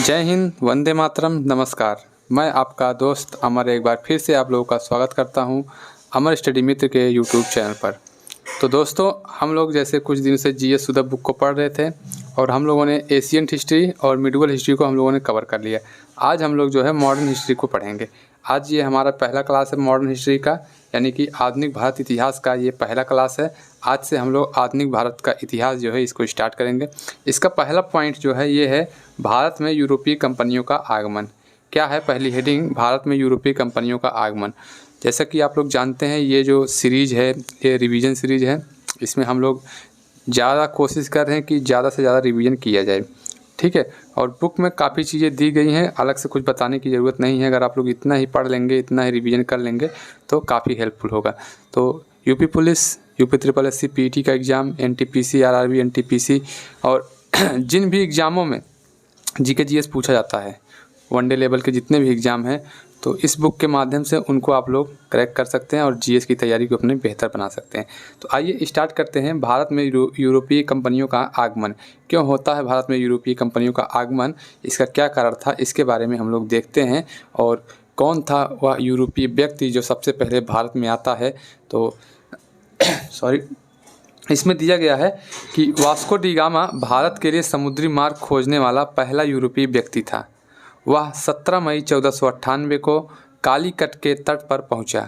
जय हिंद, वंदे मातरम, नमस्कार। मैं आपका दोस्त अमर एक बार फिर से आप लोगों का स्वागत करता हूं अमर स्टडी मित्र के यूट्यूब चैनल पर। तो दोस्तों, हम लोग जैसे कुछ दिन से जीएस सुधा बुक को पढ़ रहे थे और हम लोगों ने एशियन हिस्ट्री और मिडिवल हिस्ट्री को हम लोगों ने कवर कर लिया। आज हम लोग जो है मॉडर्न हिस्ट्री को पढ़ेंगे। आज ये हमारा पहला क्लास है मॉडर्न हिस्ट्री का, यानी कि आधुनिक भारत इतिहास का ये पहला क्लास है। आज से हम लोग आधुनिक भारत का इतिहास जो है इसको स्टार्ट करेंगे। इसका पहला पॉइंट जो है ये है भारत में यूरोपीय कंपनियों का आगमन। क्या है पहली हेडिंग? भारत में यूरोपीय कंपनियों का आगमन। जैसा कि आप लोग जानते हैं, ये जो सीरीज़ है ये रिवीजन सीरीज़ है। इसमें हम लोग ज़्यादा कोशिश कर रहे हैं कि ज़्यादा से ज़्यादा रिवीजन किया जाए, ठीक है। और बुक में काफ़ी चीज़ें दी गई हैं, अलग से कुछ बताने की ज़रूरत नहीं है। अगर आप लोग इतना ही पढ़ लेंगे, इतना ही रिवीजन कर लेंगे तो काफ़ी हेल्पफुल होगा। तो UP police, UP triple SC PT का एग्ज़ाम, एनटीपीसी, आरआरबी, एनटीपीसी और जिन भी एग्ज़ामों में जीके जीएस पूछा जाता है, वनडे लेवल के जितने भी एग्ज़ाम हैं, तो इस बुक के माध्यम से उनको आप लोग क्रैक कर सकते हैं और जीएस की तैयारी को अपने बेहतर बना सकते हैं। तो आइए स्टार्ट करते हैं। भारत में यूरोपीय कंपनियों का आगमन क्यों होता है? भारत में यूरोपीय कंपनियों का आगमन, इसका क्या कारण था, इसके बारे में हम लोग देखते हैं। और कौन था वह यूरोपीय व्यक्ति जो सबसे पहले भारत में आता है? तो इसमें दिया गया है कि वास्को डी गामा भारत के लिए समुद्री मार्ग खोजने वाला पहला यूरोपीय व्यक्ति था। वह 17 मई 1498 को कालीकट के तट पर पहुंचा।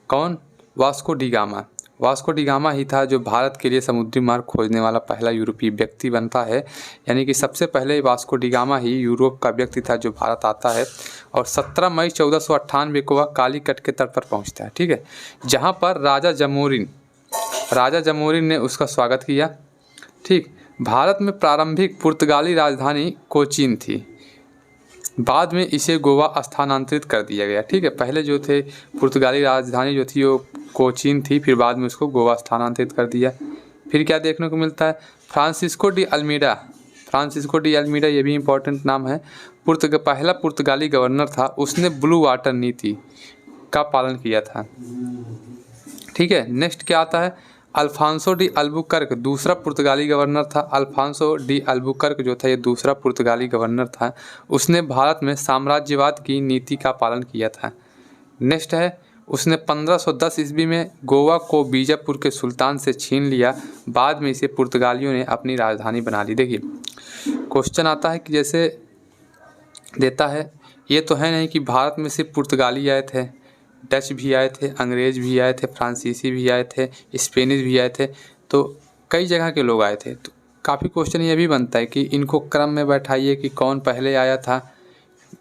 कौन? Vasco da Gama. Vasco da Gama ही था जो भारत के लिए समुद्री मार्ग खोजने वाला पहला यूरोपीय व्यक्ति बनता है। यानी कि सबसे पहले वास्को डी गामा ही यूरोप का व्यक्ति था जो भारत आता है और 17 मई 1498 को वह कालीकट के तट पर पहुंचता है, ठीक है। जहाँ पर राजा जमोरिन ने उसका स्वागत किया, ठीक। भारत में प्रारंभिक पुर्तगाली राजधानी कोचीन थी, बाद में इसे गोवा स्थानांतरित कर दिया गया, ठीक है। पहले जो थे पुर्तगाली राजधानी जो थी वो कोचीन थी, फिर बाद में उसको गोवा स्थानांतरित कर दिया। फिर क्या देखने को मिलता है? फ्रांसिस्को डी अल्मीडा, ये भी इम्पोर्टेंट नाम है। पहला पुर्तगाली गवर्नर था, उसने ब्लू वाटर नीति का पालन किया था, ठीक है। नेक्स्ट क्या आता है? अल्फांसो डी अल्बुकर्क दूसरा पुर्तगाली गवर्नर था। अल्फांसो डी अल्बुकर्क जो था ये दूसरा पुर्तगाली गवर्नर था। उसने भारत में साम्राज्यवाद की नीति का पालन किया था। नेक्स्ट है, उसने 1510 ईस्वी में गोवा को बीजापुर के सुल्तान से छीन लिया। बाद में इसे पुर्तगालियों ने अपनी राजधानी बना ली। देखिए क्वेश्चन आता है कि जैसे देता है, ये तो है नहीं कि भारत में सिर्फ पुर्तगाली आए थे, डच भी आए थे, अंग्रेज़ भी आए थे, फ्रांसीसी भी आए थे, स्पेनिश भी आए थे, तो कई जगह के लोग आए थे। तो काफ़ी क्वेश्चन ये भी बनता है कि इनको क्रम में बैठाइए कि कौन पहले आया था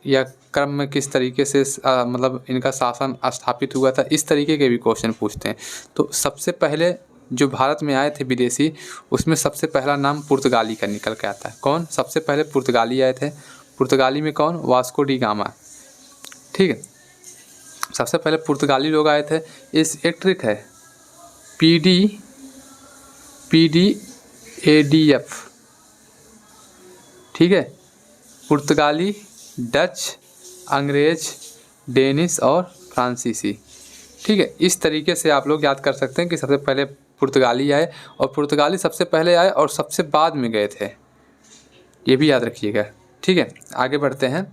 या क्रम में किस तरीके से मतलब इनका शासन स्थापित हुआ था। इस तरीके के भी क्वेश्चन पूछते हैं। तो सबसे पहले जो भारत में आए थे विदेशी, उसमें सबसे पहला नाम पुर्तगाली का निकल के आता है। कौन? सबसे पहले पुर्तगाली आए थे। पुर्तगाली में कौन? वास्को डी गामा, ठीक है। सबसे पहले पुर्तगाली लोग आए थे। एक ट्रिक है, PDADF, ठीक है। पुर्तगाली, डच, अंग्रेज, डेनिश और फ्रांसीसी, ठीक है। इस तरीके से आप लोग याद कर सकते हैं कि सबसे पहले पुर्तगाली आए और पुर्तगाली सबसे पहले आए और सबसे बाद में गए थे, ये भी याद रखिएगा, ठीक है। आगे बढ़ते हैं।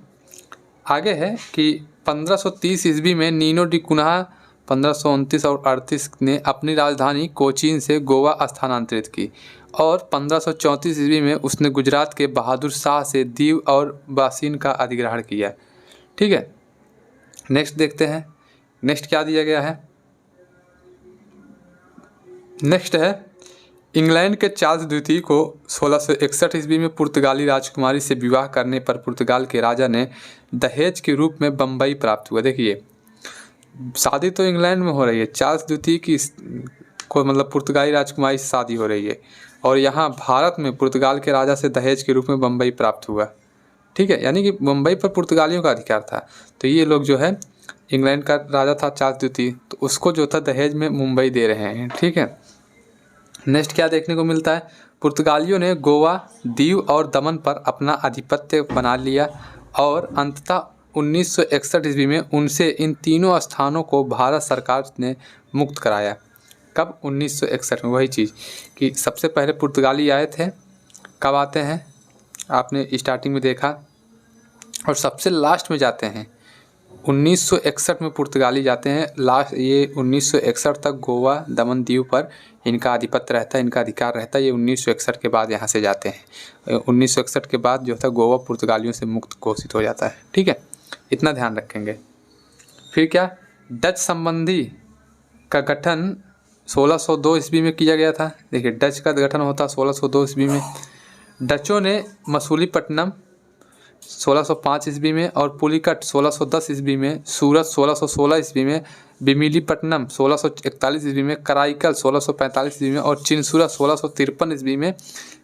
आगे है कि 1530 ईस्वी में नीनो डी कुन्हा 1529 और 38 ने अपनी राजधानी कोचीन से गोवा स्थानांतरित की और 1534 ईस्वी में उसने गुजरात के बहादुर शाह से दीव और बासिन का अधिग्रहण किया, ठीक है। नेक्स्ट देखते हैं, नेक्स्ट क्या दिया गया है। नेक्स्ट है, इंग्लैंड के चार्ल्स द्वितीय को 1661 ईस्वी में पुर्तगाली राजकुमारी से विवाह करने पर पुर्तगाल के राजा ने दहेज के रूप में बम्बई प्राप्त हुआ। देखिए शादी तो इंग्लैंड में हो रही है, चार्ल्स द्वितीय की को मतलब पुर्तगाली राजकुमारी से शादी हो रही है और यहाँ भारत में पुर्तगाल के राजा से दहेज के रूप में बम्बई प्राप्त हुआ, ठीक है। यानी कि बम्बई पर पुर्तगालियों का अधिकार था। तो ये लोग जो है, इंग्लैंड का राजा था चार्ल्स द्वितीय, तो उसको जो था दहेज में मुंबई दे रहे हैं, ठीक है। नेक्स्ट क्या देखने को मिलता है? पुर्तगालियों ने गोवा, दीव और दमन पर अपना आधिपत्य बना लिया और अंततः 1961 ईस्वी में उनसे इन तीनों स्थानों को भारत सरकार ने मुक्त कराया। कब? 1961 में। वही चीज़ कि सबसे पहले पुर्तगाली आए थे, कब आते हैं? आपने स्टार्टिंग में देखा और सबसे लास्ट में जाते हैं 1961 में पुर्तगाली जाते हैं। लास्ट ये 1961 तक गोवा दमन दीव पर इनका आधिपत्य रहता है, इनका अधिकार रहता है। ये 1961 के बाद यहाँ से जाते हैं। 1961 के बाद जो था गोवा पुर्तगालियों से मुक्त घोषित हो जाता है। ठीक है, इतना ध्यान रखेंगे। फिर क्या, डच संबंधी का गठन 1602 ईस्वी में किया गया था। देखिए, डच का गठन होता 1602 ईस्वी में। डचों ने मसूलीपट्टनम 1605 ईस्वी में और पुलिकट 1610 ईस्वी में, सूरत 1616 ईस्वी में, बिमिलीपट्टनम 1641 ईस्वी में, कराईकल 1645 ईस्वी में और चिनसुरा 1653 ईस्वी में,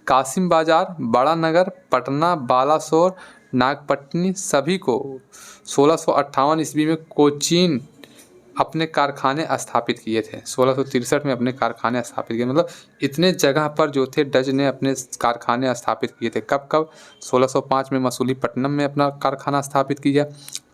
कासिम बाजार, बड़ा नगर, पटना, बालासोर, नागपट्टनी सभी को 1658 ईस्वी में कोचीन अपने कारखाने स्थापित किए थे। 1663 में अपने कारखाने स्थापित किए, मतलब इतने जगह पर जो थे डच ने अपने कारखाने स्थापित किए थे। कब कब, 1605 में मसूलीपट्टनम में अपना कारखाना स्थापित किया,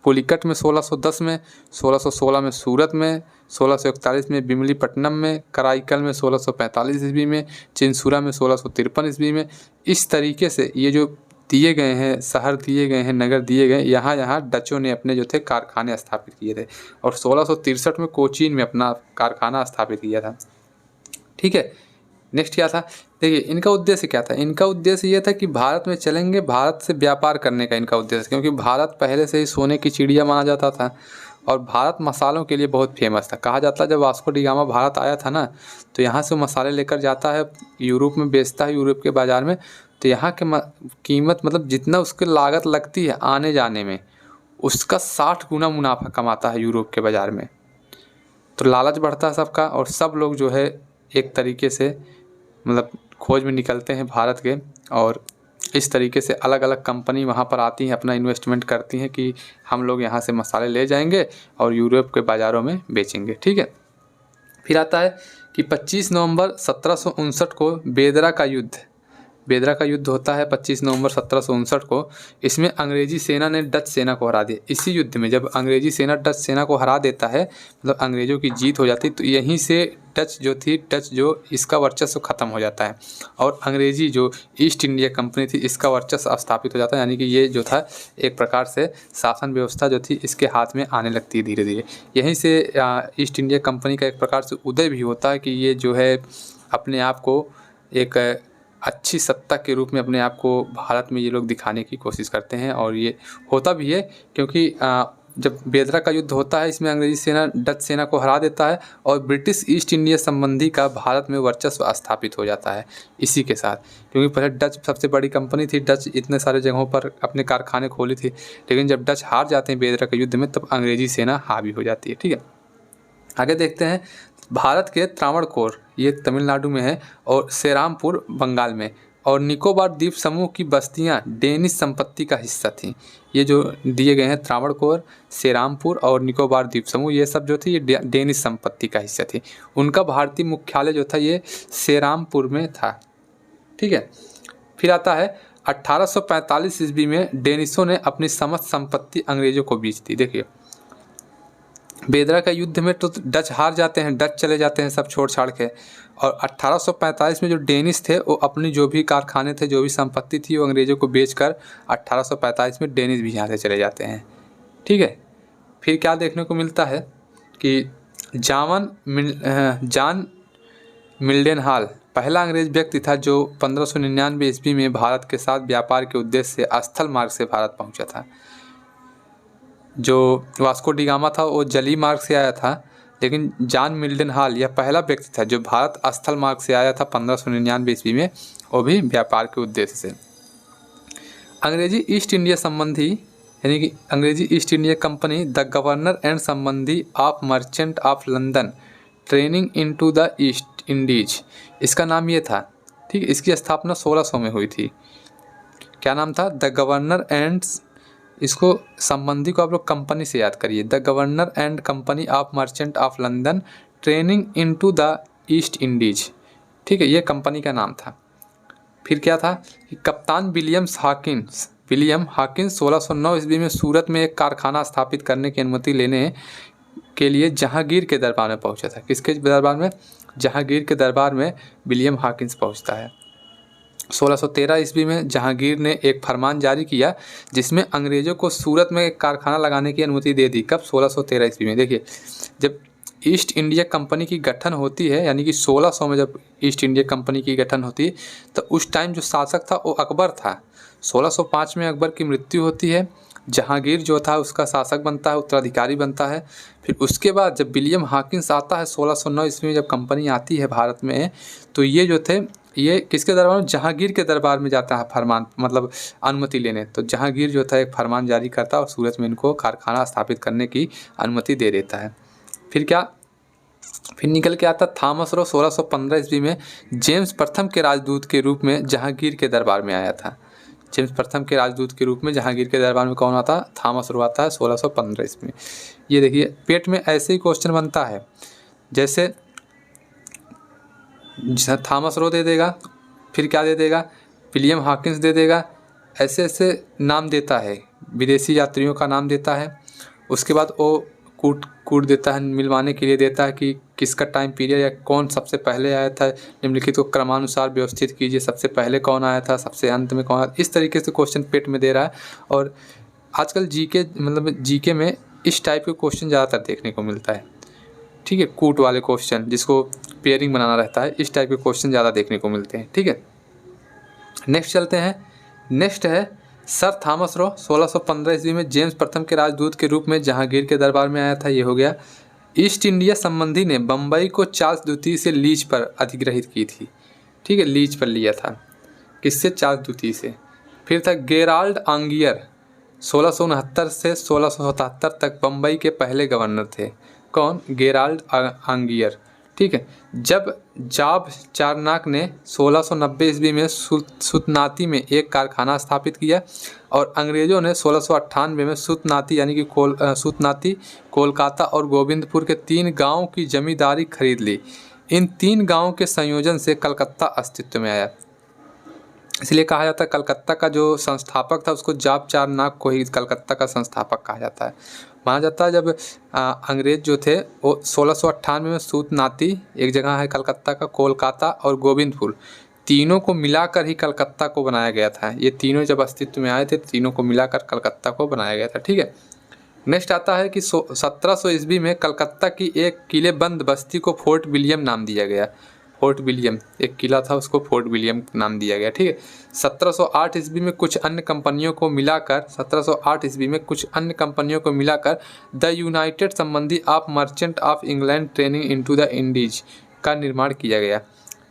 पुलिकट में 1610 में, 1616 में सूरत में, 1641 में बिमलीपट्टनम में, कराईकल में 1645 ईस्वी में, चिनसुरा में 1653 ईस्वी में। इस तरीके से ये जो दिए गए हैं शहर, दिए गए हैं नगर, दिए गए, यहाँ डचों ने अपने जो थे कारखाने स्थापित किए थे। और 1663 में कोचीन में अपना कारखाना स्थापित किया था। ठीक है, नेक्स्ट क्या था, देखिए इनका उद्देश्य क्या था। इनका उद्देश्य ये था कि भारत में चलेंगे, भारत से व्यापार करने का इनका उद्देश्य, क्योंकि भारत पहले से ही सोने की चिड़िया माना जाता था और भारत मसालों के लिए बहुत फेमस था। कहा जाता है जब वास्को डी गामा भारत आया था ना, तो यहाँ से मसाले लेकर जाता है, यूरोप में बेचता है, यूरोप के बाज़ार में। तो यहाँ के कीमत, मतलब जितना उसकी लागत लगती है आने जाने में, उसका 60 गुना मुनाफा कमाता है यूरोप के बाज़ार में। तो लालच बढ़ता है सबका और सब लोग जो है एक तरीके से मतलब खोज में निकलते हैं भारत के। और इस तरीके से अलग अलग कंपनी वहाँ पर आती हैं, अपना इन्वेस्टमेंट करती हैं कि हम लोग यहाँ से मसाले ले जाएंगे और यूरोप के बाज़ारों में बेचेंगे। ठीक है, फिर आता है कि 25 नवंबर 1759 को बेदरा का युद्ध होता है 25 नवंबर 1759 को। इसमें अंग्रेजी सेना ने डच सेना को हरा दिया। इसी युद्ध में जब अंग्रेजी सेना डच सेना को हरा देता है, मतलब अंग्रेज़ों की जीत हो जाती है, तो यहीं से डच जो इसका वर्चस्व ख़त्म हो जाता है और अंग्रेज़ी जो ईस्ट इंडिया कंपनी थी इसका वर्चस्व स्थापित हो जाता है। यानी कि ये जो था एक प्रकार से शासन व्यवस्था जो थी इसके हाथ में आने लगती है धीरे धीरे। यहीं से ईस्ट इंडिया कंपनी का एक प्रकार से उदय भी होता है कि ये जो है अपने आप को एक अच्छी सत्ता के रूप में अपने आप को भारत में ये लोग दिखाने की कोशिश करते हैं। और ये होता भी है क्योंकि जब बेदरा का युद्ध होता है इसमें अंग्रेजी सेना डच सेना को हरा देता है और ब्रिटिश ईस्ट इंडिया संबंधी का भारत में वर्चस्व स्थापित हो जाता है इसी के साथ। क्योंकि पहले डच सबसे बड़ी कंपनी थी, डच इतने सारे जगहों पर अपने कारखाने खोली थी, लेकिन जब डच हार जाते हैं बेदरा के युद्ध में तब अंग्रेजी सेना हावी हो जाती है। ठीक है, आगे देखते हैं। भारत के त्रावणकोर, ये तमिलनाडु में है, और सेरामपुर बंगाल में, और निकोबार द्वीप समूह की बस्तियां डेनिश संपत्ति का हिस्सा थीं। ये जो दिए गए हैं त्रावणकोर, सेरामपुर और निकोबार द्वीप समूह, ये सब जो थी ये डेनिश संपत्ति का हिस्सा थी। उनका भारतीय मुख्यालय जो था ये सेरामपुर में था। ठीक है, फिर आता है 1845 ईस्वी में डेनिशों ने अपनी समस्त संपत्ति अंग्रेजों को बेच दी। देखिए बेदरा का युद्ध में तो डच हार जाते हैं, डच चले जाते हैं सब छोड़ छाड़ के, और 1845 में जो डेनिश थे वो अपनी जो भी कारखाने थे, जो भी संपत्ति थी, वो अंग्रेज़ों को बेचकर 1845 में डेनिश भी यहाँ से चले जाते हैं। ठीक है, फिर क्या देखने को मिलता है कि जॉन मिल्डेनहाल पहला अंग्रेज व्यक्ति था जो 1599 ईस्वी में भारत के साथ व्यापार के उद्देश्य से स्थल मार्ग से भारत पहुँचा था। जो वास्को डी गामा था वो जली मार्ग से आया था, लेकिन जॉन मिल्डेनहाल यह पहला व्यक्ति था जो भारत स्थल मार्ग से आया था 1599 ईस्वी में, वो भी व्यापार के उद्देश्य से। अंग्रेजी ईस्ट इंडिया संबंधी यानी कि अंग्रेजी East India Company the governor and संबंधी of merchant of London trading into the East Indies, इसका नाम ये था। ठीक, इसकी स्थापना 1600 में हुई थी। क्या नाम था? द गवर्नर एंड, इसको संबंधी को आप लोग कंपनी से याद करिए, the governor and company of merchant of London trading into the East Indies. ठीक है, ये कंपनी का नाम था। फिर क्या था कि कप्तान विलियम हॉकिंस 1609 ईस्वी में सूरत में एक कारखाना स्थापित करने की अनुमति लेने के लिए जहांगीर के दरबार में पहुंचा था। किसके दरबार में? जहांगीर के दरबार में विलियम हॉकिंस पहुंचता है। 1613 ईस्वी में जहांगीर ने एक फरमान जारी किया जिसमें अंग्रेज़ों को सूरत में एक कारखाना लगाने की अनुमति दे दी। कब? 1613 ईस्वी में। देखिए, जब ईस्ट इंडिया कंपनी की गठन होती है, यानी कि 1600 में जब ईस्ट इंडिया कंपनी की गठन होती है, तो उस टाइम जो शासक था वो अकबर था। 1605 में अकबर की मृत्यु होती है, जहांगीर जो था उसका शासक बनता है, उत्तराधिकारी बनता है। फिर उसके बाद जब विलियम हॉकिंस आता है 1609 ईस्वी में, जब कंपनी आती है भारत में, तो ये जो थे ये किसके दरबार में? जहांगीर के दरबार में जाता है फरमान, मतलब अनुमति लेने। तो जहांगीर जो था एक फरमान जारी करता है और सूरत में इनको कारखाना स्थापित करने की अनुमति दे देता है। फिर निकल के आता थॉमस रो 1615 ईस्वी में जेम्स प्रथम के राजदूत के रूप में जहांगीर के दरबार में आया था। जेम्स प्रथम के राजदूत के रूप में जहांगीर के दरबार में कौन आता? थॉमस रो आता है 1615 ईस्वी में। ये देखिए, पेट में ऐसे ही क्वेश्चन बनता है, जैसे थॉमस रो दे देगा, फिर क्या दे देगा? विलियम हॉकिंस दे देगा, ऐसे ऐसे नाम देता है, विदेशी यात्रियों का नाम देता है। उसके बाद वो कूट देता है, मिलवाने के लिए देता है कि किसका टाइम पीरियड या कौन सबसे पहले आया था, निम्नलिखित को क्रमानुसार व्यवस्थित कीजिए, सबसे पहले कौन आया था, सबसे अंत में कौन आया था। इस तरीके से क्वेश्चन पेट में दे रहा है। और आजकल जीके में इस टाइप के क्वेश्चन ज़्यादातर देखने को मिलता है। ठीक है, कूट वाले क्वेश्चन, जिसको पेयरिंग बनाना रहता है, इस टाइप के क्वेश्चन ज़्यादा देखने को मिलते हैं। ठीक है, नेक्स्ट चलते हैं। नेक्स्ट है सर थॉमस रो 1615 ईस्वी में जेम्स प्रथम के राजदूत के रूप में जहांगीर के दरबार में आया था। ये हो गया। ईस्ट इंडिया संबंधी ने बम्बई को चार्ल्स द्वितीय से लीज पर अधिग्रहित की थी। ठीक है, लीज पर लिया था। किससे? चार्ल्स द्वितीय से। फिर था गेराल्ड आंगियर, 1669 से 1677 तक बम्बई के पहले गवर्नर थे। कौन? गेराल्ड आंगियर। ठीक है, जब जाब चारनाक ने 1690 ईस्वी में सुतनाती में एक कारखाना स्थापित किया और अंग्रेज़ों ने 1698 में सुतनाती यानी कि सुतनाती, कोलकाता और गोविंदपुर के 3 गांवों की जमींदारी खरीद ली। इन 3 गांवों के संयोजन से कलकत्ता अस्तित्व में आया। इसलिए कहा जाता है कलकत्ता का जो संस्थापक था उसको जाब चारनाक को ही कलकत्ता का संस्थापक कहा जाता है। माना जाता है जब अंग्रेज़ जो थे वो 1698 में सूतनाती, एक जगह है कलकत्ता का, कोलकाता और गोविंदपुर, तीनों को मिलाकर ही कलकत्ता को बनाया गया था। ये तीनों जब अस्तित्व में आए थे, तीनों को मिलाकर कलकत्ता को बनाया गया था। ठीक है, नेक्स्ट आता है कि 1700 ईस्वी में कलकत्ता की एक किलेबंद बस्ती को फोर्ट विलियम नाम दिया गया। फोर्ट विलियम एक किला था, उसको फोर्ट विलियम नाम दिया गया। ठीक है, 1708 ईस्वी में कुछ अन्य कंपनियों को मिलाकर द यूनाइटेड संबंधी of merchant of England training into the Indies का निर्माण किया गया।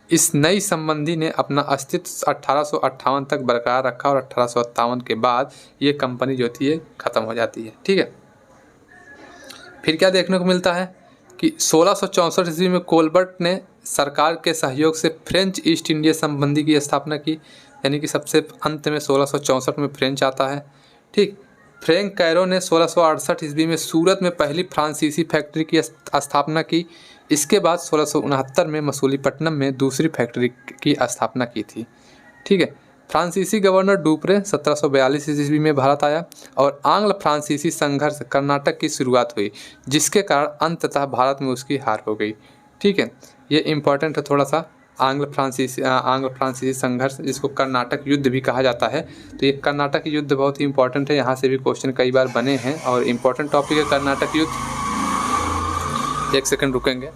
इस नई संबंधी ने अपना अस्तित्व 1858 तक बरकरार रखा और 1857 के बाद ये कंपनी जो थी ये ख़त्म हो जाती है। ठीक है, फिर क्या देखने को मिलता है कि 1664 ईस्वी में कोलबर्ट ने सरकार के सहयोग से फ्रेंच ईस्ट इंडिया संबंधी की स्थापना की, यानी कि सबसे अंत में 1664 में फ्रेंच आता है। ठीक, फ्रैंक कैरो ने 1668 ईस्वी में सूरत में पहली फ्रांसीसी फैक्ट्री की स्थापना की। इसके बाद 1669 में मसूलीपट्टनम में दूसरी फैक्ट्री की स्थापना की थी। ठीक है, फ्रांसीसी गवर्नर डुप्रे 1742 ईस्वी में भारत आया और आंग्ल फ्रांसीसी संघर्ष कर्नाटक की शुरुआत हुई, जिसके कारण अंततः भारत में उसकी हार हो गई। ठीक है, ये इम्पोर्टेंट है थोड़ा सा, आंग्ल फ्रांसीसी संघर्ष, जिसको कर्नाटक युद्ध भी कहा जाता है। तो ये कर्नाटक युद्ध बहुत ही इंपॉर्टेंट है, यहाँ से भी क्वेश्चन कई बार बने हैं और इम्पोर्टेंट टॉपिक है कर्नाटक युद्ध। एक सेकंड रुकेंगे।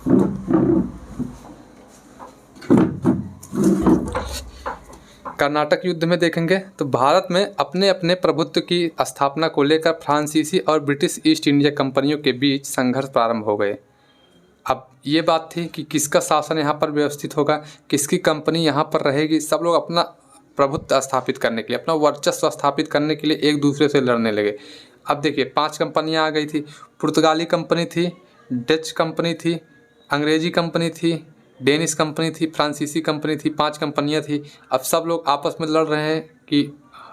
कर्नाटक युद्ध में देखेंगे तो भारत में अपने अपने प्रभुत्व की स्थापना को लेकर फ्रांसीसी और ब्रिटिश ईस्ट इंडिया कंपनियों के बीच संघर्ष प्रारंभ हो गए। अब ये बात थी कि किसका शासन यहाँ पर व्यवस्थित होगा, किसकी कंपनी यहाँ पर रहेगी। सब लोग अपना प्रभुत्व स्थापित करने के लिए, अपना वर्चस्व स्थापित करने के लिए एक दूसरे से लड़ने लगे। अब देखिए 5 कंपनियाँ आ गई थी। पुर्तगाली कंपनी थी, डच कंपनी थी, अंग्रेजी कंपनी थी, डेनिश कंपनी थी, फ्रांसीसी कंपनी थी। 5 कंपनियाँ थी। अब सब लोग आपस में लड़ रहे हैं कि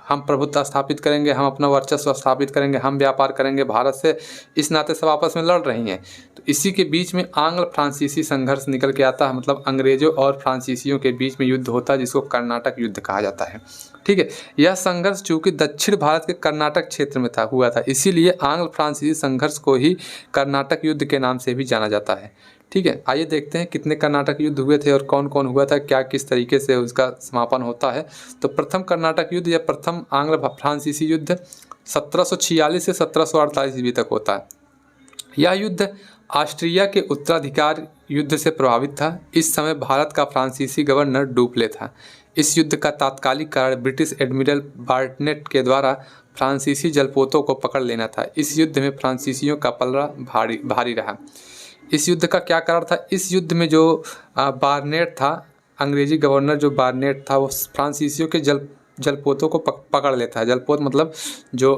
हम प्रभुत्व स्थापित करेंगे, हम अपना वर्चस्व स्थापित करेंगे, हम व्यापार करेंगे भारत से। इस नाते सब आपस में लड़ रही हैं। तो इसी के बीच में आंग्ल फ्रांसीसी संघर्ष निकल के आता है, मतलब अंग्रेजों और फ्रांसीसियों के बीच में युद्ध होता है, जिसको कर्नाटक युद्ध कहा जाता है। ठीक है, यह संघर्ष चूँकि दक्षिण भारत के कर्नाटक क्षेत्र में हुआ था, इसीलिए आंग्ल फ्रांसीसी संघर्ष को ही कर्नाटक युद्ध के नाम से भी जाना जाता है। ठीक है, आइए देखते हैं कितने कर्नाटक युद्ध हुए थे और कौन कौन हुआ था, क्या किस तरीके से उसका समापन होता है। तो प्रथम कर्नाटक युद्ध या प्रथम आंग्ल फ्रांसीसी युद्ध 1746 से 1748 ईस्वी तक होता है। यह युद्ध ऑस्ट्रिया के उत्तराधिकार युद्ध से प्रभावित था। इस समय भारत का फ्रांसीसी गवर्नर डुप्ले था। इस युद्ध का तात्कालिक कारण ब्रिटिश एडमिरल बार्टनेट के द्वारा फ्रांसीसी जलपोतों को पकड़ लेना था। इस युद्ध में फ्रांसीसियों का पलड़ा भारी रहा। इस युद्ध का क्या कारण था? इस युद्ध में जो बार्नेट था, अंग्रेजी गवर्नर जो बार्नेट था, वो फ्रांसीसियों के जलपोतों को पकड़ लेता है। जलपोत मतलब जो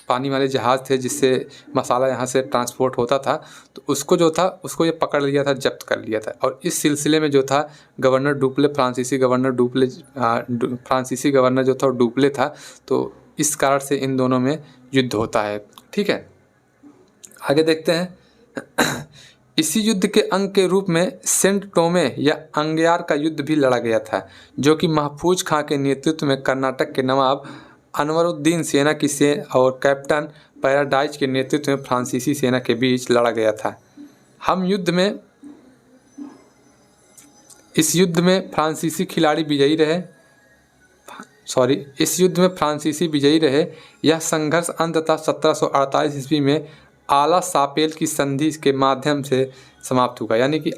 पानी वाले जहाज़ थे जिससे मसाला यहाँ से ट्रांसपोर्ट होता था, तो उसको जो था उसको ये पकड़ लिया था, जब्त कर लिया था। और इस सिलसिले में जो था गवर्नर डुप्ले, फ्रांसीसी गवर्नर जो था वो डुप्ले था। तो इस कारण से इन दोनों में युद्ध होता है। ठीक है, आगे देखते हैं। इसी युद्ध के अंग के रूप में सेंट टोमे या अंग्यार का युद्ध भी लड़ा गया था, जो कि महफूज खां के नेतृत्व में कर्नाटक के नवाब अनवरुद्दीन सेना की और कैप्टन पैराडाइज के नेतृत्व में फ्रांसीसी सेना के बीच लड़ा गया था। इस युद्ध में फ्रांसीसी विजयी रहे। यह संघर्ष अंततः 1748 ईस्वी में आला सापेल की संधि के माध्यम से समाप्त हुआ। यानी कि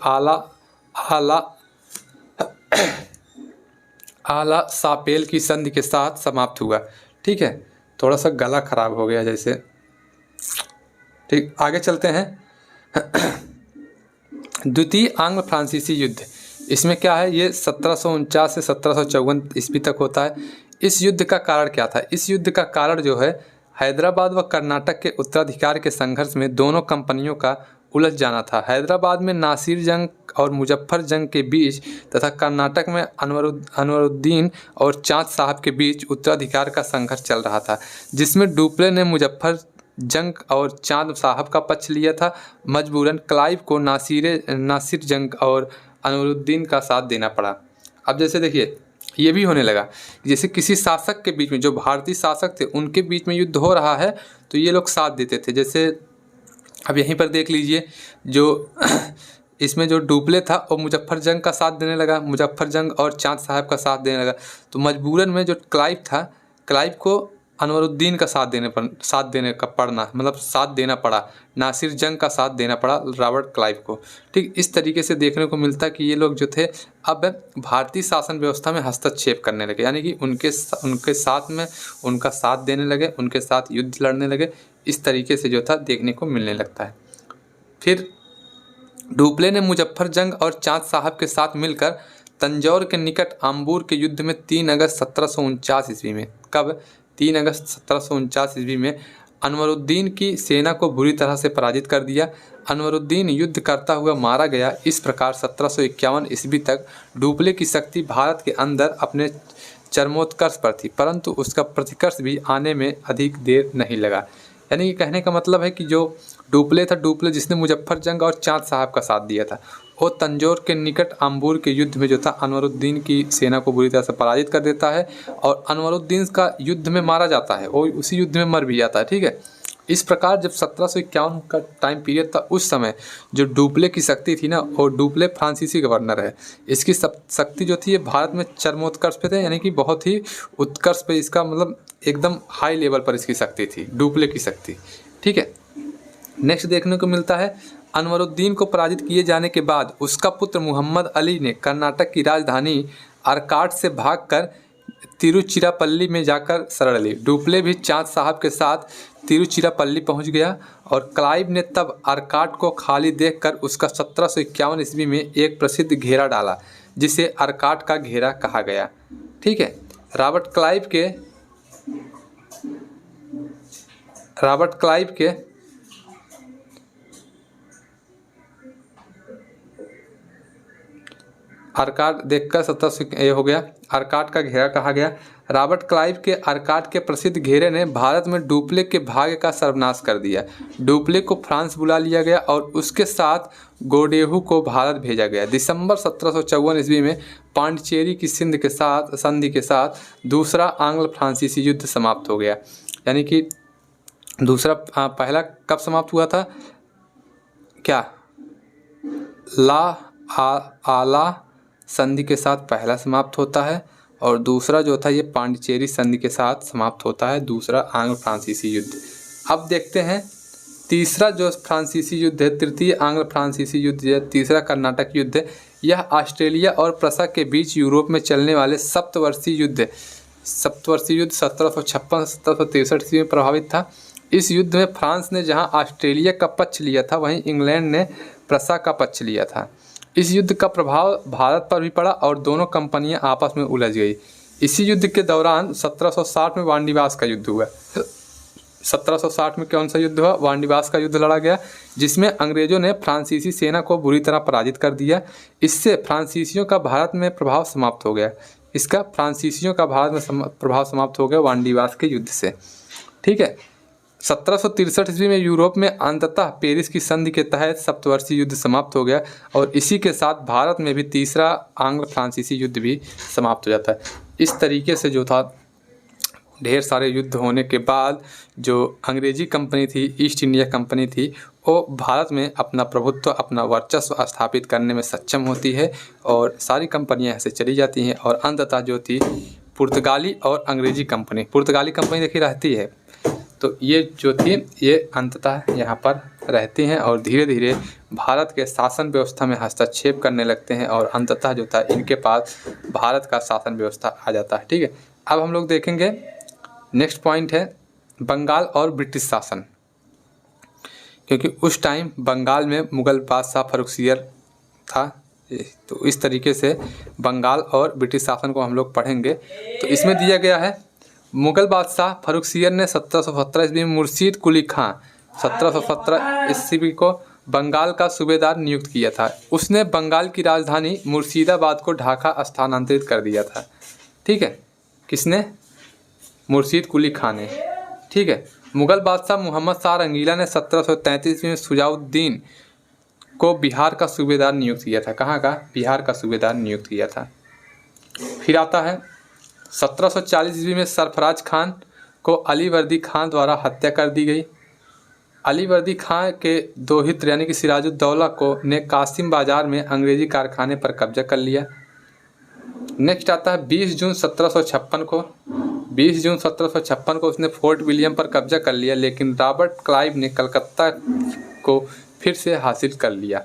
आला सापेल की संधि के साथ समाप्त हुआ। ठीक है, थोड़ा सा गला खराब हो गया जैसे। ठीक, आगे चलते हैं। द्वितीय आंग्ल फ्रांसीसी युद्ध, इसमें क्या है, ये 1749 से 1754 ईस्वी तक होता है। इस युद्ध का कारण क्या था? इस युद्ध का कारण जो है हैदराबाद व कर्नाटक के उत्तराधिकार के संघर्ष में दोनों कंपनियों का उलझ जाना था। हैदराबाद में नासिर जंग और मुजफ्फर जंग के बीच तथा कर्नाटक में अनवरुद्दीन और चाँद साहब के बीच उत्तराधिकार का संघर्ष चल रहा था, जिसमें डुप्ले ने मुजफ्फर जंग और चाँद साहब का पक्ष लिया था। मजबूरन क्लाइव को नासिर जंग और अनवरुद्दीन का साथ देना पड़ा। अब जैसे देखिए, ये भी होने लगा, जैसे किसी शासक के बीच में, जो भारतीय शासक थे उनके बीच में युद्ध हो रहा है तो ये लोग साथ देते थे। जैसे अब यहीं पर देख लीजिए, जो इसमें जो डुप्ले था वो मुजफ्फर जंग का साथ देने लगा, मुजफ्फर जंग और चाँद साहब का साथ देने लगा। तो मजबूरन में जो क्लाइव था, क्लाइव को अनवरुद्दीन का साथ देना पड़ा, नासिर जंग का साथ देना पड़ा रॉबर्ट क्लाइव को। ठीक, इस तरीके से देखने को मिलता है कि ये लोग जो थे अब भारतीय शासन व्यवस्था में हस्तक्षेप करने लगे, यानी कि उनके साथ में उनका साथ देने लगे, उनके साथ युद्ध लड़ने लगे। इस तरीके से जो था देखने को मिलने लगता है। फिर डुप्ले ने मुजफ्फर जंग और चाँद साहब के साथ मिलकर तंजौर के निकट आम्बूर के युद्ध में 3 अगस्त 1749 ईस्वी में, कब 3 अगस्त 1749 ईस्वी में अनवरुद्दीन की सेना को बुरी तरह से पराजित कर दिया। अनवरुद्दीन युद्ध करता हुआ मारा गया। इस प्रकार 1751 ईस्वी तक डुप्ले की शक्ति भारत के अंदर अपने चरमोत्कर्ष पर थी, परंतु उसका प्रतिकर्ष भी आने में अधिक देर नहीं लगा। यानी कि कहने का मतलब है कि जो डुप्ले जिसने मुजफ्फर जंग और चाँद साहब का साथ दिया था, वो तंजौर के निकट आम्बूर के युद्ध में जो था अनवरुद्दीन की सेना को बुरी तरह से पराजित कर देता है और अनवरुद्दीन का युद्ध में मारा जाता है, वो उसी युद्ध में मर भी जाता है। ठीक है, इस प्रकार जब 1751 का टाइम पीरियड था, उस समय जो डुप्ले की शक्ति थी ना, वो डुप्ले फ्रांसीसी गवर्नर है, इसकी शक्ति जो थी ये भारत में चरमोत्कर्ष पे थे, यानी कि बहुत ही उत्कर्ष पे, इसका मतलब एकदम हाई लेवल पर इसकी शक्ति थी, डुप्ले की शक्ति। ठीक है, नेक्स्ट देखने को मिलता है, अनवरुद्दीन को पराजित किए जाने के बाद उसका पुत्र मुहम्मद अली ने कर्नाटक की राजधानी आरकाट से भागकर तिरुचिरापल्ली में जाकर शरण ली। डुप्ले भी चाँद साहब के साथ तिरुचिरापल्ली पहुंच गया और क्लाइव ने तब आरकाट को खाली देखकर उसका 1751 ईस्वी में एक प्रसिद्ध घेरा डाला, जिसे आरकाट का घेरा कहा गया। ठीक है, रॉबर्ट क्लाइव के आरकाट देखकर 1700 हो गया, आरकाट का घेरा कहा गया। रॉबर्ट क्लाइव के आरकाट के प्रसिद्ध घेरे ने भारत में डुप्ले के भाग्य का सर्वनाश कर दिया। डुप्ले को फ्रांस बुला लिया गया और उसके साथ गोडेहू को भारत भेजा गया। दिसंबर 1754 ईस्वी में पांडिचेरी की संधि के साथ दूसरा आंग्ल फ्रांसीसी युद्ध समाप्त हो गया। यानी कि पहला कब समाप्त हुआ था? क्या आला संधि के साथ पहला समाप्त होता है और दूसरा जो था ये पांडिचेरी संधि के साथ समाप्त होता है, दूसरा आंग्ल फ्रांसीसी युद्ध। अब देखते हैं तीसरा जो फ्रांसीसी युद्ध है, तृतीय आंग्ल फ्रांसीसी युद्ध या तीसरा कर्नाटक युद्ध है, यह ऑस्ट्रेलिया और प्रशा के बीच यूरोप में चलने वाले सप्तवर्षीय युद्ध है। सप्तवर्षीय युद्ध 1756-1763 ईस्वी में प्रभावित था। इस युद्ध में फ्रांस ने जहां ऑस्ट्रेलिया का पक्ष लिया था, वहीं इंग्लैंड ने प्रशा का पक्ष लिया था। इस युद्ध का प्रभाव भारत पर भी पड़ा और दोनों कंपनियां आपस में उलझ गई। इसी युद्ध के दौरान 1760 में वांडीवास का युद्ध हुआ। 1760 में कौन सा युद्ध हुआ? वांडीवास का युद्ध लड़ा गया, जिसमें अंग्रेजों ने फ्रांसीसी सेना को बुरी तरह पराजित कर दिया। इससे फ्रांसीसियों का भारत में प्रभाव समाप्त हो गया। इसका फ्रांसीसियों का भारत में प्रभाव समाप्त हो गया वांडीवास के युद्ध से। ठीक है। 1763 ईस्वी में यूरोप में अंततः पेरिस की संधि के तहत सप्तवर्षीय युद्ध समाप्त हो गया और इसी के साथ भारत में भी तीसरा आंग्ल फ्रांसीसी युद्ध भी समाप्त हो जाता है। इस तरीके से जो था ढेर सारे युद्ध होने के बाद जो अंग्रेजी कंपनी थी, ईस्ट इंडिया कंपनी थी, वो भारत में अपना प्रभुत्व, अपना वर्चस्व स्थापित करने में सक्षम होती है और सारी कंपनियां यहाँ से चली जाती हैं और अंततः जो थी पुर्तगाली और अंग्रेजी कंपनी, पुर्तगाली कंपनी देखी रहती है, तो ये जो थी ये अंततः यहाँ पर रहती हैं और धीरे धीरे भारत के शासन व्यवस्था में हस्तक्षेप करने लगते हैं और अंततः जो था इनके पास भारत का शासन व्यवस्था आ जाता है। ठीक है। अब हम लोग देखेंगे नेक्स्ट पॉइंट है बंगाल और ब्रिटिश शासन, क्योंकि उस टाइम बंगाल में मुगल बादशाह फर्रुखसियर था। तो इस तरीके से बंगाल और ब्रिटिश शासन को हम लोग पढ़ेंगे। तो इसमें दिया गया है मुगल बादशाह फर्रुखसियर ने 1717 ईस्वी में मुर्शीद कुली खां 1717 ईस्वी को बंगाल का सूबेदार नियुक्त किया था। उसने बंगाल की राजधानी मुर्शिदाबाद को ढाका स्थानांतरित कर दिया था। ठीक है। किसने? मुर्शीद कुली खां ने। ठीक है। मुगल बादशाह मोहम्मद शाह रंगीला ने 1733 ईस्वी में सुजाउद्दीन को बिहार का सूबेदार नियुक्त किया था। कहाँ का? बिहार का सूबेदार नियुक्त किया था। फिर आता है 1740 ईस्वी में सरफराज खान को अली वर्दी खान द्वारा हत्या कर दी गई। अली वर्दी खान के दोहित्र यानी कि सिराजुद्दौला को ने कासिम बाजार में अंग्रेजी कारखाने पर कब्जा कर लिया। नेक्स्ट आता है 20 जून 1756 को उसने फोर्ट विलियम पर कब्जा कर लिया, लेकिन रॉबर्ट क्लाइव ने कलकत्ता को फिर से हासिल कर लिया।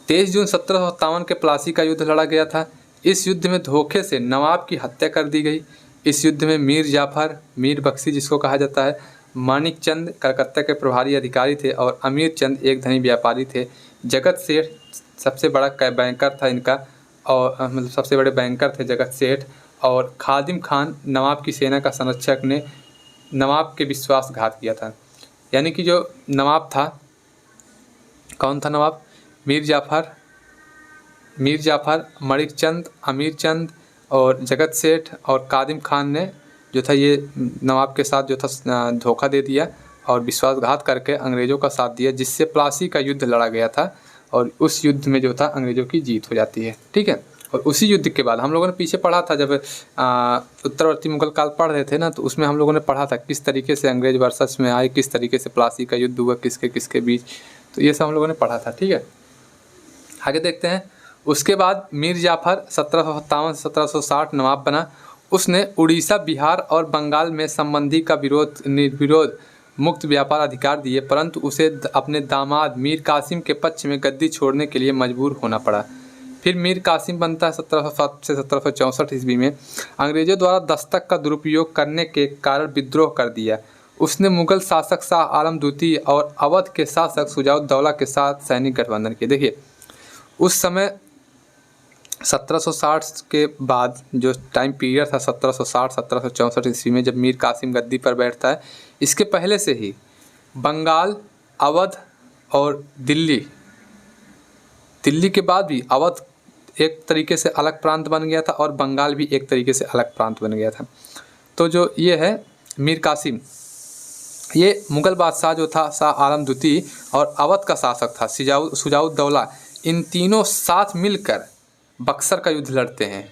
23 जून 1757 के प्लासी का युद्ध लड़ा गया था। इस युद्ध में धोखे से नवाब की हत्या कर दी गई। इस युद्ध में मीर जाफर, मीर बख्शी जिसको कहा जाता है, मानिक चंद कलकत्ता के प्रभारी अधिकारी थे और अमीर चंद एक धनी व्यापारी थे। जगत सेठ सबसे बड़ा बैंकर था इनका, और मतलब सबसे बड़े बैंकर थे जगत सेठ। और खादिम खान नवाब की सेना का संरक्षक ने नवाब के विश्वासघात किया था। यानी कि जो नवाब था, कौन था नवाब? मीर जाफ़र, मणिक चंद, अमीर चंद और जगत सेठ और कादिम खान ने जो था ये नवाब के साथ जो था धोखा दे दिया और विश्वासघात करके अंग्रेज़ों का साथ दिया, जिससे प्लासी का युद्ध लड़ा गया था और उस युद्ध में जो था अंग्रेज़ों की जीत हो जाती है। ठीक है। और उसी युद्ध के बाद हम लोगों ने पीछे पढ़ा था, जब उत्तरवर्ती मुगल काल पढ़ रहे थे ना, तो उसमें हम लोगों ने पढ़ा था किस तरीके से अंग्रेज वर्सेस में आए, किस तरीके से प्लासी का युद्ध हुआ, किसके किसके बीच, तो ये सब हम लोगों ने पढ़ा था। ठीक है। आगे देखते हैं। उसके बाद मीर जाफ़र 1757 से 1760 नवाब बना। उसने उड़ीसा, बिहार और बंगाल में संबंधी का निर्विरोध मुक्त व्यापार अधिकार दिए, परंतु उसे अपने दामाद मीर कासिम के पक्ष में गद्दी छोड़ने के लिए मजबूर होना पड़ा। फिर मीर कासिम बनता है 1707 से 1764 ईस्वी में। अंग्रेजों द्वारा दस्तक का दुरुपयोग करने के कारण विद्रोह कर दिया। उसने मुगल शासक शाह आलम द्वितीय और अवध के शासक शुजाउद्दौला के साथ सैनिक गठबंधन किया। देखिए उस समय 1760 के बाद जो टाइम पीरियड था 1760-1764 ईस्वी में, जब मीर कासिम गद्दी पर बैठता है, इसके पहले से ही बंगाल, अवध और दिल्ली के बाद भी अवध एक तरीके से अलग प्रांत बन गया था और बंगाल भी एक तरीके से अलग प्रांत बन गया था। तो जो ये है मीर कासिम, ये मुगल बादशाह जो था शाह आलम द्वितीय और अवध का शासक था शुजाउद्दौला, इन तीनों साथ मिलकर बक्सर का युद्ध लड़ते हैं।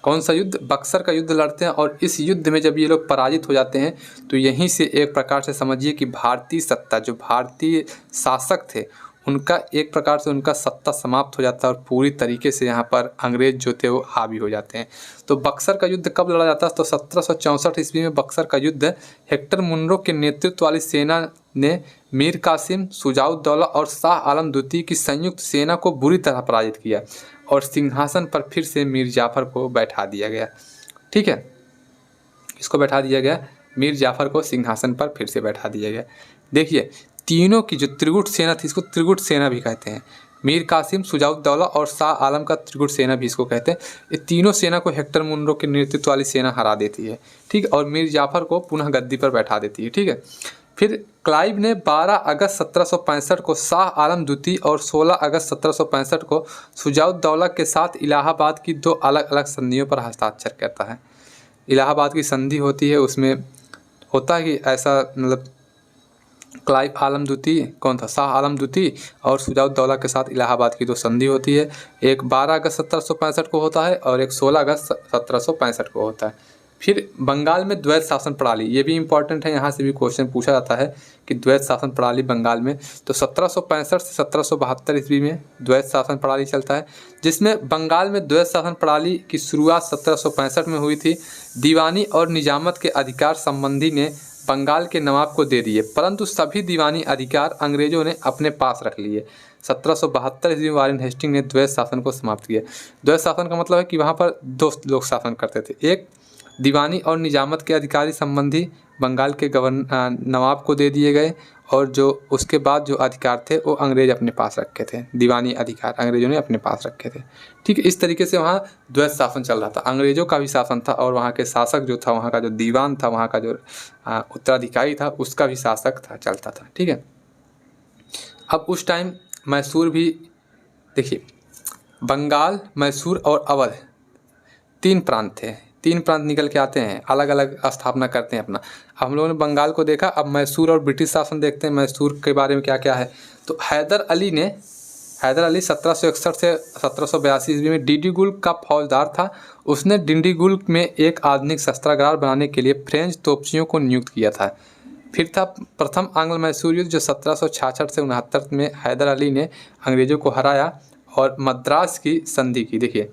कौन सा युद्ध? बक्सर का युद्ध लड़ते हैं। और इस युद्ध में जब ये लोग पराजित हो जाते हैं तो यहीं से एक प्रकार से समझिए कि भारतीय सत्ता, जो भारतीय शासक थे, उनका एक प्रकार से उनका सत्ता समाप्त हो जाता है और पूरी तरीके से यहाँ पर अंग्रेज जो थे वो हावी हो जाते हैं। तो बक्सर का युद्ध कब लड़ा जाता है? तो 1764 ईस्वी में बक्सर का युद्ध हेक्टर मुनरो के नेतृत्व वाली सेना ने मीर कासिम, शुजाउद्दौला और शाह आलम द्वितीय की संयुक्त सेना को बुरी तरह पराजित किया और सिंहासन पर फिर से मीर जाफर को बैठा दिया गया। ठीक है, इसको बैठा दिया गया, मीर जाफर को सिंहासन पर फिर से बैठा दिया गया। देखिए तीनों की जो त्रिगुट सेना थी, इसको त्रिगुट सेना भी कहते हैं। मीर कासिम, शुजाउद्दौला और शाह आलम का त्रिगुट सेना भी इसको कहते हैं। ये तीनों सेना को हेक्टर मुनरो के नेतृत्व वाली सेना हरा देती है। ठीक है, और मीर जाफर को पुनः गद्दी पर बैठा देती है। ठीक है, फिर क्लाइव ने 12 अगस्त 1765 को शाह आलम द्वितीय और 16 अगस्त 1765 को शुजाउद्दौला के साथ इलाहाबाद की 2 अलग अलग संधियों पर हस्ताक्षर करता है। इलाहाबाद की संधि होती है, उसमें होता है कि ऐसा मतलब क्लाइव आलम द्वितीय कौन था, शाह आलम द्वितीय और शुजाउद्दौला के साथ इलाहाबाद की 2 संधि होती है। एक 12 अगस्त 1765 को होता है और एक 16 अगस्त 1765 को होता है। फिर बंगाल में द्वैत शासन प्रणाली, ये भी इंपॉर्टेंट है, यहाँ से भी क्वेश्चन पूछा जाता है कि द्वैत शासन प्रणाली बंगाल में। तो 1765 से 1772 ईस्वी में द्वैत शासन प्रणाली चलता है, जिसमें बंगाल में द्वैत शासन प्रणाली की शुरुआत 1765 में हुई थी। दीवानी और निजामत के अधिकार संबंधी ने बंगाल के नवाब को दे दिए, परंतु सभी दीवानी अधिकार अंग्रेजों ने अपने पास रख लिए। 1772 ईस्वी में वारेन हेस्टिंग ने द्वैत शासन को समाप्त किया। द्वैत शासन का मतलब है कि वहाँ पर 2 लोग शासन करते थे, एक दीवानी और निजामत के अधिकारी संबंधी बंगाल के नवाब को दे दिए गए और जो उसके बाद जो अधिकार थे वो अंग्रेज अपने पास रखे थे। दीवानी अधिकार अंग्रेजों ने अपने पास रखे थे। ठीक है, इस तरीके से वहाँ द्वैत शासन चल रहा था। अंग्रेजों का भी शासन था और वहाँ के शासक जो था, वहाँ का जो दीवान था, वहाँ का जो उत्तराधिकारी था, उसका भी शासक था, चलता था। ठीक है, अब उस टाइम मैसूर भी, देखिए बंगाल, मैसूर और अवध 3 प्रांत थे। 3 प्रांत निकल के आते हैं, अलग अलग स्थापना करते हैं अपना। अब हम लोगों ने बंगाल को देखा, अब मैसूर और ब्रिटिश शासन देखते हैं। मैसूर के बारे में क्या क्या है, तो हैदर अली 1761 से 1782 ईस्वी में डिंडीगुल का फौजदार था। उसने डिंडीगुल में एक आधुनिक शस्त्रागार बनाने के लिए फ्रेंच तोपचियों को नियुक्त किया था। फिर था प्रथम आंग्ल मैसूर युद्ध, जो 1766 से 69 में हैदर अली ने अंग्रेजों को हराया और मद्रास की संधि की। देखिए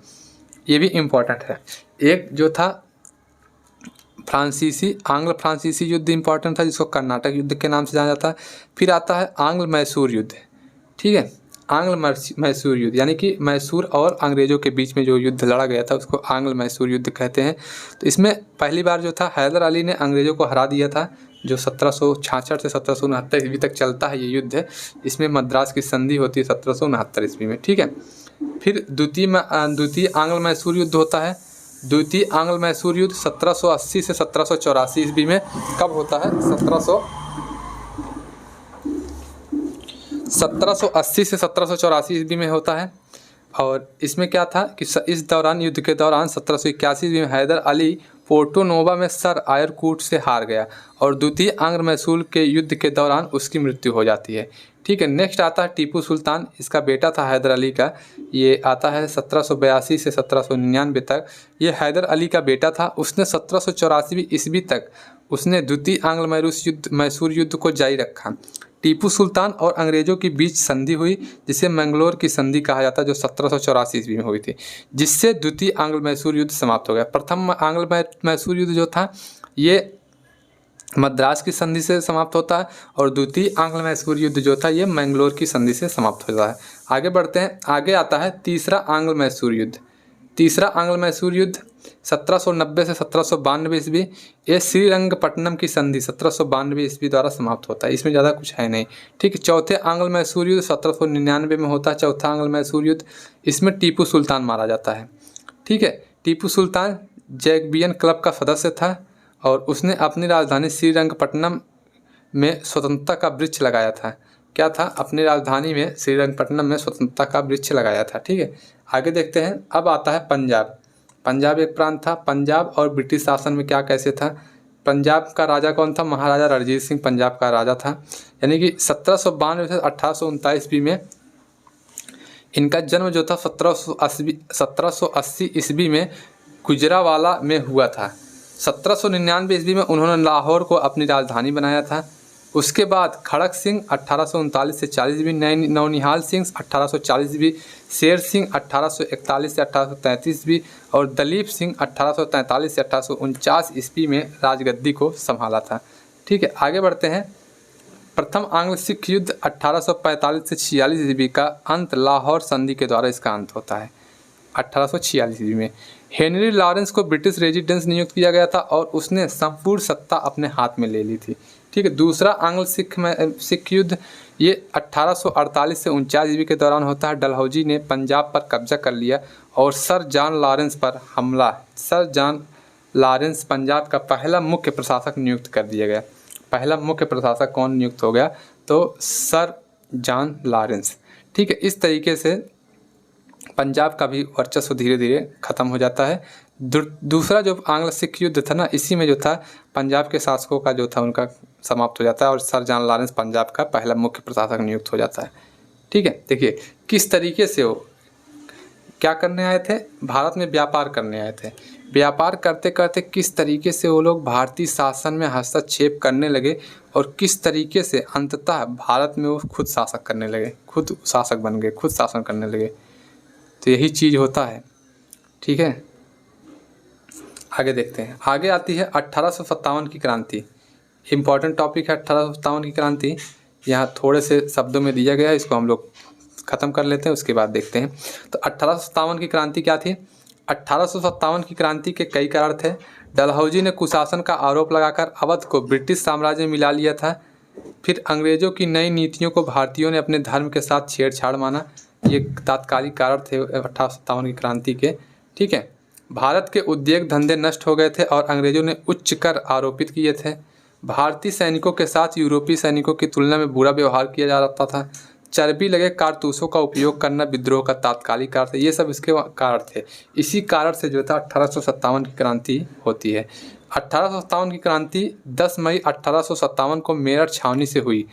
ये भी इम्पोर्टेंट है। एक जो था आंग्ल फ्रांसीसी युद्ध इम्पोर्टेंट था, जिसको कर्नाटक युद्ध के नाम से जाना जाता है। फिर आता है आंग्ल मैसूर युद्ध। ठीक है, आंग्ल मैसूर युद्ध यानी कि मैसूर और अंग्रेजों के बीच में जो युद्ध लड़ा गया था उसको आंग्ल मैसूर युद्ध कहते हैं। तो इसमें पहली बार जो था हैदर अली ने अंग्रेजों को हरा दिया था, जो 1766 से 1769 ईस्वी तक चलता है ये युद्ध। इसमें मद्रास की संधि होती है 1769 ईस्वी में। ठीक है, फिर द्वितीय आंग्ल मैसूर युद्ध होता है। द्वितीय आंग्ल मैसूर युद्ध 1780 से 1784 ईस्वी में कब होता है? 1780 से 1784 ईस्वी में होता है। और इसमें क्या था कि इस दौरान, युद्ध के दौरान 1781 ईस्वी में हैदर अली पोर्टो नोवा में सर आयरकूट से हार गया और द्वितीय आंग्ल मैसूर के युद्ध के दौरान उसकी मृत्यु हो जाती है। ठीक है, नेक्स्ट आता है टीपू सुल्तान। इसका बेटा था हैदर अली का। ये आता है 1782 से 1799 तक। ये हैदर अली का बेटा था। उसने 1784 ईस्वी तक उसने द्वितीय आंग्ल मैसूर युद्ध को जारी रखा। टीपू सुल्तान और अंग्रेजों के बीच संधि हुई, जिसे मैंगलोर की संधि कहा जाता है, जो 1784 ईस्वी में हुई थी, जिससे द्वितीय आंग्ल मैसूर युद्ध समाप्त हो गया। प्रथम आंग्ल मैसूर युद्ध जो था ये मद्रास की संधि से समाप्त होता है और द्वितीय आंग्ल मैसूर युद्ध जो था ये मैंगलोर की संधि से समाप्त होता है। आगे बढ़ते हैं, आगे आता है तीसरा आंग्ल मैसूर युद्ध। तीसरा आंग्ल मैसूर युद्ध 1790 से 1792 ईस्वी। ये श्रीरंगपट्टनम की संधि 1792 ईस्वी द्वारा समाप्त होता है। इसमें ज़्यादा कुछ है नहीं। ठीक है, चौथे आंग्ल मैसूर युद्ध 1799 में होता है। चौथा आंग्ल मैसूर युद्ध, इसमें टीपू सुल्तान मारा जाता है। ठीक है, टीपू सुल्तान जैकबियन क्लब का सदस्य था और उसने अपनी राजधानी श्रीरंगपट्टनम में स्वतंत्रता का वृक्ष लगाया था। क्या था? अपनी राजधानी में श्रीरंगपट्टनम में स्वतंत्रता का वृक्ष लगाया था। ठीक है, आगे देखते हैं। अब आता है पंजाब। पंजाब एक प्रांत था। पंजाब और ब्रिटिश शासन में क्या कैसे था? पंजाब का राजा कौन था? महाराजा रणजीत सिंह पंजाब का राजा था। यानी कि 1792 से 1839 ईस्वी में इनका जन्म जो था 1780 ईस्वी में गुजरावाला में हुआ था। 1799 ईस्वी में उन्होंने लाहौर को अपनी राजधानी बनाया था। उसके बाद खड़क सिंह 1839 से 40 ईस्वी, नौनिहाल सिंह 1840 ईस्वी, शेर सिंह 1841 से 1833 ईस्वी और दलीप सिंह 1843 से 1849 ईस्वी में राजगद्दी को संभाला था। ठीक है, आगे बढ़ते हैं। प्रथम आंग्ल सिख युद्ध 1845 से 46 ईस्वी का अंत लाहौर संधि के द्वारा इसका अंत होता है 1846 ईस्वी में। हेनरी लॉरेंस को ब्रिटिश रेजिडेंस नियुक्त किया गया था और उसने संपूर्ण सत्ता अपने हाथ में ले ली थी। ठीक है, दूसरा आंग्ल सिख युद्ध ये 1848 से 49 ईस्वी के दौरान होता है। डलहौजी ने पंजाब पर कब्जा कर लिया और सर जॉन लॉरेंस पर हमला। सर जॉन लॉरेंस पंजाब का पहला मुख्य प्रशासक नियुक्त कर दिया गया। पहला मुख्य प्रशासक कौन नियुक्त हो गया? तो सर जॉन लॉरेंस। ठीक है, इस तरीके से पंजाब का भी वर्चस्व धीरे धीरे खत्म हो जाता है। दूसरा जो आंग्ल सिख युद्ध था ना, इसी में जो था पंजाब के शासकों का जो था उनका समाप्त हो जाता है और सर जॉन लॉरेंस पंजाब का पहला मुख्य प्रशासक नियुक्त हो जाता है। ठीक है, देखिए किस तरीके से वो क्या करने आए थे, भारत में व्यापार करने आए थे। व्यापार करते करते किस तरीके से वो लोग भारतीय शासन में हस्तक्षेप करने लगे और किस तरीके से अंततः भारत में वो खुद शासक करने लगे, खुद शासक बन गए, खुद शासन करने लगे। तो यही चीज़ होता है। ठीक है, आगे देखते हैं। आगे आती है 1857 की क्रांति। इम्पॉर्टेंट टॉपिक है 1857 की क्रांति। यहाँ थोड़े से शब्दों में दिया गया है, इसको हम लोग ख़त्म कर लेते हैं, उसके बाद देखते हैं। तो 1857 की क्रांति क्या थी? 1857 की क्रांति के कई कारण थे। डलहौजी ने कुशासन का आरोप लगाकर अवध को ब्रिटिश साम्राज्य में मिला लिया था। फिर अंग्रेज़ों की नई नीतियों को भारतीयों ने अपने धर्म के साथ छेड़छाड़ माना। ये तात्कालिक कारण थे 1857 की क्रांति के। ठीक है, भारत के उद्योग धंधे नष्ट हो गए थे और अंग्रेज़ों ने उच्च कर आरोपित किए थे। भारतीय सैनिकों के साथ यूरोपीय सैनिकों की तुलना में बुरा व्यवहार किया जा रहा था। चर्बी लगे कारतूसों का उपयोग करना विद्रोह का तात्कालिक कारण था। ये सब इसके कारण थे। इसी कारण से जो था 1857 की क्रांति होती है। 1857 की क्रांति 10 मई 1857 को मेरठ छावनी से हुई।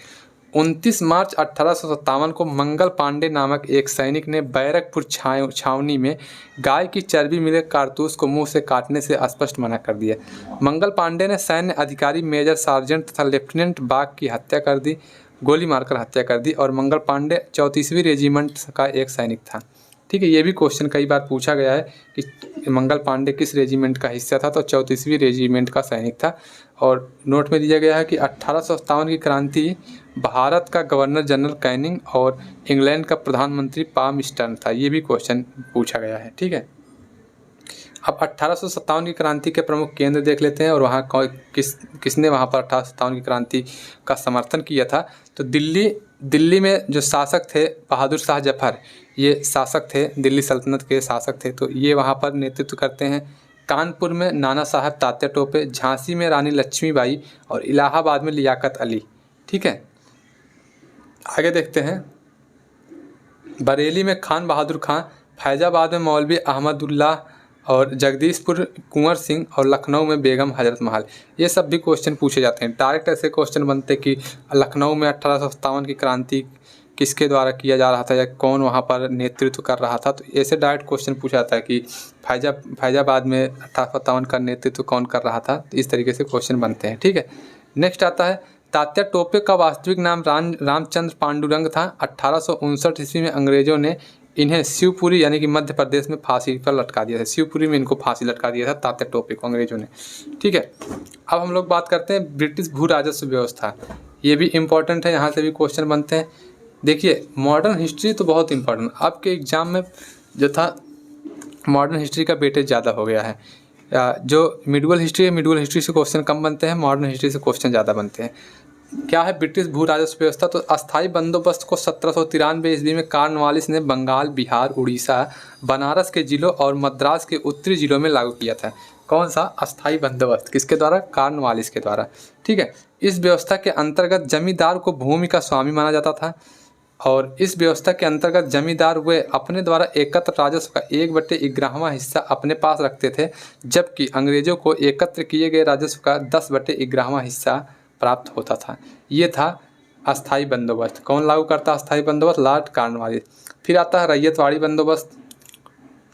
29 मार्च 1857 को मंगल पांडे नामक एक सैनिक ने बैरकपुर छावनी में गाय की चर्बी मिले कारतूस को मुंह से काटने से स्पष्ट मना कर दिया। मंगल पांडे ने सैन्य अधिकारी मेजर सार्जेंट तथा लेफ्टिनेंट बाग की हत्या कर दी, गोली मारकर हत्या कर दी। और मंगल पांडे 34वीं रेजिमेंट का एक सैनिक था। ठीक है, ये भी क्वेश्चन कई बार पूछा गया है कि मंगल पांडे किस रेजिमेंट का हिस्सा था, तो 34वीं रेजिमेंट का सैनिक था। और नोट में दिया गया है कि 1857 की क्रांति भारत का गवर्नर जनरल कैनिंग और इंग्लैंड का प्रधानमंत्री पामस्टर्न था। ये भी क्वेश्चन पूछा गया है। ठीक है, अब 1857 की क्रांति के प्रमुख केंद्र देख लेते हैं और वहाँ किसने वहाँ पर 1857 की क्रांति का समर्थन किया था। तो दिल्ली में जो शासक थे बहादुर शाह जफर, ये शासक थे, दिल्ली सल्तनत के शासक थे, तो ये वहाँ पर नेतृत्व करते हैं। कानपुर में नाना साहब तात्या टोपे, झांसी में रानी लक्ष्मीबाई और इलाहाबाद में लियाकत अली। ठीक है, आगे देखते हैं। बरेली में खान बहादुर खां, फैजाबाद में मौलवी अहमदुल्लाह और जगदीशपुर कुंवर सिंह और लखनऊ में बेगम हजरत महल। ये सब भी क्वेश्चन पूछे जाते हैं। डायरेक्ट ऐसे क्वेश्चन बनते कि लखनऊ में 1857 की क्रांति किसके द्वारा किया जा रहा था या कौन वहाँ पर नेतृत्व कर रहा था। तो ऐसे डायरेक्ट क्वेश्चन पूछा जाता है कि फैजाबाद में 1857 का नेतृत्व कौन कर रहा था। तो इस तरीके से क्वेश्चन बनते हैं। ठीक है, नेक्स्ट आता है तात्या टोपे का वास्तविक नाम रामचंद्र पांडुरंग था। 1859 ईस्वी में अंग्रेजों ने इन्हें शिवपुरी यानी कि मध्य प्रदेश में फांसी पर लटका दिया था। शिवपुरी में इनको फांसी लटका दिया था तात्या टोपे को अंग्रेजों ने। ठीक है, अब हम लोग बात करते हैं ब्रिटिश भू राजस्व व्यवस्था। ये भी इम्पोर्टेंट है, यहाँ से भी क्वेश्चन बनते हैं। देखिए मॉडर्न हिस्ट्री तो बहुत इंपॉर्टेंट, आपके एग्जाम में जो था मॉडर्न हिस्ट्री का वेटेज ज़्यादा हो गया है। जो मिडुअल हिस्ट्री है, मिडुअल हिस्ट्री से क्वेश्चन कम बनते हैं, मॉडर्न हिस्ट्री से क्वेश्चन ज़्यादा बनते हैं। क्या है ब्रिटिश भू राजस्व व्यवस्था? तो अस्थाई बंदोबस्त को 1793 ईस्वी में कॉर्नवालिस ने बंगाल, बिहार, उड़ीसा, बनारस के जिलों और मद्रास के उत्तरी जिलों में लागू किया था। कौन सा अस्थाई बंदोबस्त? किसके द्वारा? कॉर्नवालिस के द्वारा। ठीक है, इस व्यवस्था के अंतर्गत जमींदार को भूमि का स्वामी माना जाता था और इस व्यवस्था के अंतर्गत जमींदार वे अपने द्वारा एकत्र राजस्व का 1/11वां हिस्सा अपने पास रखते थे, जबकि अंग्रेजों को एकत्र किए गए राजस्व का 10/11वां हिस्सा प्राप्त होता था। ये था अस्थाई बंदोबस्त। कौन लागू करता है अस्थाई बंदोबस्त? Lord Cornwallis. फिर आता है रैयतवाड़ी बंदोबस्त।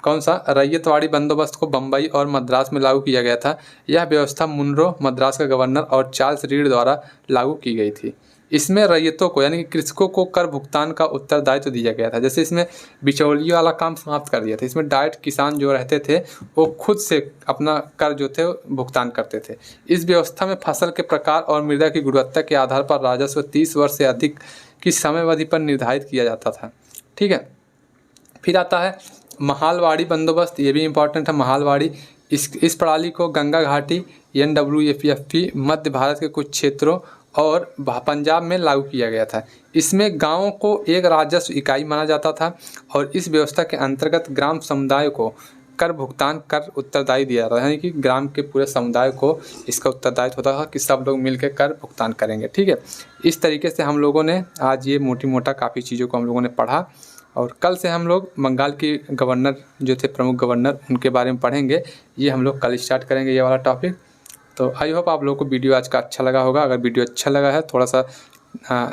कौन सा, रैयतवाड़ी बंदोबस्त को बम्बई और मद्रास में लागू किया गया था। यह व्यवस्था मुनरो मद्रास का गवर्नर और चार्ल्स रीड द्वारा लागू की गई थी। इसमें रैयतों को यानी कि कृषकों को कर भुगतान का उत्तरदायित्व दिया गया था। जैसे इसमें बिचौलियों वाला काम समाप्त कर दिया था। इसमें डायरेक्ट किसान जो रहते थे वो खुद से अपना कर जो थे भुगतान करते थे। इस व्यवस्था में फसल के प्रकार और मृदा की गुणवत्ता के आधार पर राजस्व 30 वर्ष से अधिक की समयावधि पर निर्धारित किया जाता था। ठीक है, फिर आता है महालवाड़ी बंदोबस्त। ये भी इम्पोर्टेंट है। महालवाड़ी इस प्रणाली को गंगा घाटी NWFP मध्य भारत के कुछ क्षेत्रों और पंजाब में लागू किया गया था। इसमें गांवों को एक राजस्व इकाई माना जाता था और इस व्यवस्था के अंतर्गत ग्राम समुदाय को कर भुगतान कर उत्तरदायी दिया जाता था। यानी कि ग्राम के पूरे समुदाय को इसका उत्तरदायित्व होता था कि सब लोग मिलकर कर भुगतान करेंगे। ठीक है, इस तरीके से हम लोगों ने आज ये मोटी मोटा काफ़ी चीज़ों को हम लोगों ने पढ़ा और कल से हम लोग बंगाल की गवर्नर जो थे, प्रमुख गवर्नर, उनके बारे में पढ़ेंगे। ये हम लोग कल स्टार्ट करेंगे ये वाला टॉपिक। तो आई होप आप लोगों को वीडियो आज का अच्छा लगा होगा। अगर वीडियो अच्छा लगा है, थोड़ा सा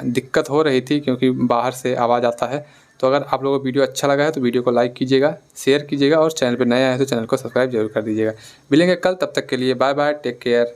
दिक्कत हो रही थी क्योंकि बाहर से आवाज़ आता है, तो अगर आप लोगों को वीडियो अच्छा लगा है तो वीडियो को लाइक कीजिएगा, शेयर कीजिएगा और चैनल पर नए आए हैं तो चैनल को सब्सक्राइब जरूर कर दीजिएगा। मिलेंगे कल, तब तक के लिए बाय बाय, टेक केयर।